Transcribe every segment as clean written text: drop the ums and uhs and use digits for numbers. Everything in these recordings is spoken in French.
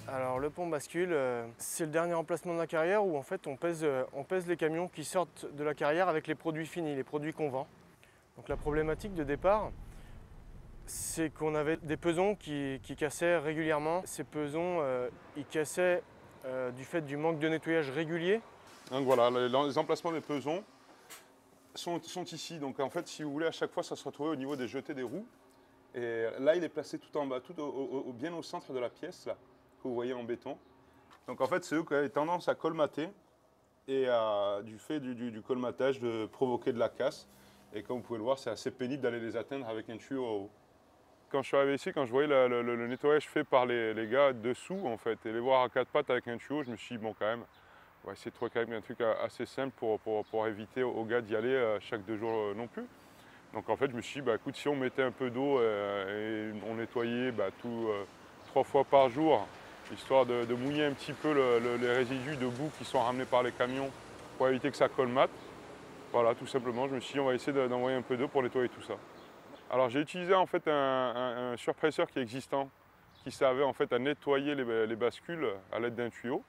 Alors le pont bascule, c'est le dernier emplacement de la carrière où en fait on pèse les camions qui sortent de la carrière avec les produits finis, les produits qu'on vend. Donc la problématique de départ, c'est qu'on avait des pesons qui cassaient régulièrement. Ces pesons, ils cassaient du fait du manque de nettoyage régulier. Donc voilà, les emplacements des pesons sont ici. Donc en fait, si vous voulez, à chaque fois, ça se retrouvait au niveau des jetés des roues. Et là, il est placé tout en bas, bien au centre de la pièce, là, que vous voyez en béton. Donc en fait, c'est eux qui avaient tendance à colmater et du fait du colmatage de provoquer de la casse. Et comme vous pouvez le voir, c'est assez pénible d'aller les atteindre avec un tuyau en haut. Quand je suis arrivé ici, quand je voyais le nettoyage fait par les gars dessous, en fait, et les voir à quatre pattes avec un tuyau, je me suis dit, bon, quand même, on va essayer de trouver quand même un truc assez simple pour éviter aux gars d'y aller chaque 2 jours non plus. Donc en fait, je me suis dit, bah, écoute, si on mettait un peu d'eau et on nettoyait 3 fois par jour, histoire de mouiller un petit peu les résidus de boue qui sont ramenés par les camions pour éviter que ça colmate. Voilà, tout simplement, je me suis dit, on va essayer d'envoyer un peu d'eau pour nettoyer tout ça. Alors j'ai utilisé en fait un surpresseur qui est existant, qui servait en fait à nettoyer les bascules à l'aide d'un tuyau.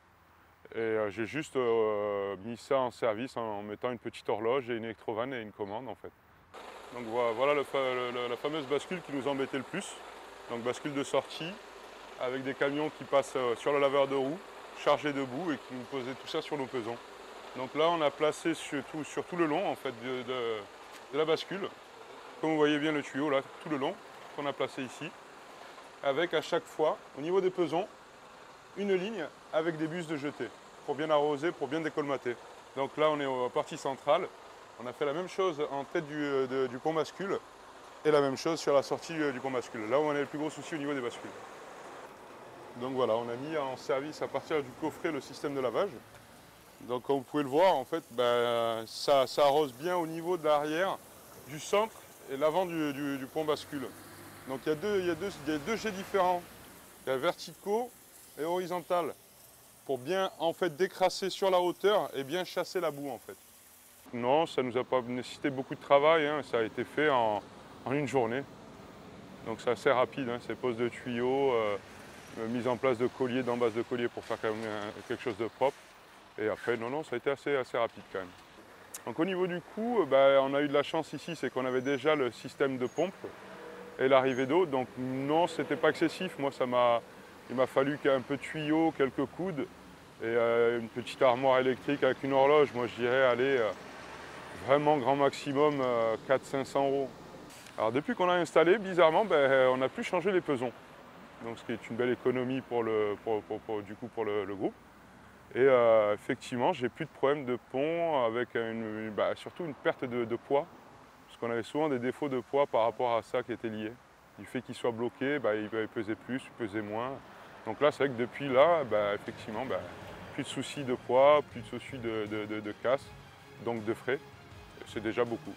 Et j'ai juste mis ça en service en mettant une petite horloge et une électrovanne et une commande en fait. Donc voilà la fameuse bascule qui nous embêtait le plus. Donc bascule de sortie avec des camions qui passent sur le laveur de roues, chargés de boue et qui nous posaient tout ça sur nos pesons. Donc là on a placé sur tout le long en fait de la bascule. Comme vous voyez bien le tuyau là, tout le long, qu'on a placé ici, avec à chaque fois, au niveau des pesons, une ligne avec des bus de jeté, pour bien arroser, pour bien décolmater. Donc là on est aux parties centrale, on a fait la même chose en tête du pont bascule, et la même chose sur la sortie du pont bascule, là où on a le plus gros souci au niveau des bascules. Donc voilà, on a mis en service à partir du coffret le système de lavage. Donc comme vous pouvez le voir, en fait, ça arrose bien au niveau de l'arrière, du centre et l'avant du pont bascule. Donc il y a deux jets différents. Il y a verticaux et horizontal pour bien en fait décrasser sur la hauteur et bien chasser la boue en fait. Non, ça ne nous a pas nécessité beaucoup de travail, hein. Ça a été fait en une journée. Donc c'est assez rapide, hein. C'est pose de tuyaux, mise en place de colliers, d'embase de colliers pour faire quand même quelque chose de propre. Et après, non, ça a été assez rapide quand même. Donc au niveau du coût, on a eu de la chance ici, c'est qu'on avait déjà le système de pompe et l'arrivée d'eau. Donc non, c'était pas excessif. Moi, il m'a fallu qu'un peu de tuyau, quelques coudes et une petite armoire électrique avec une horloge. Moi, je dirais aller vraiment grand maximum 400-500 €. Alors depuis qu'on l'a installé, bizarrement, on n'a plus changé les pesons. Donc ce qui est une belle économie pour le groupe. Et effectivement, j'ai plus de problème de pont avec surtout une perte de poids. Parce qu'on avait souvent des défauts de poids par rapport à ça qui était lié. Du fait qu'il soit bloqué, il pesait plus, il pesait moins. Donc là, c'est vrai que depuis là, effectivement, plus de soucis de poids, plus de soucis de casse, donc de frais. C'est déjà beaucoup.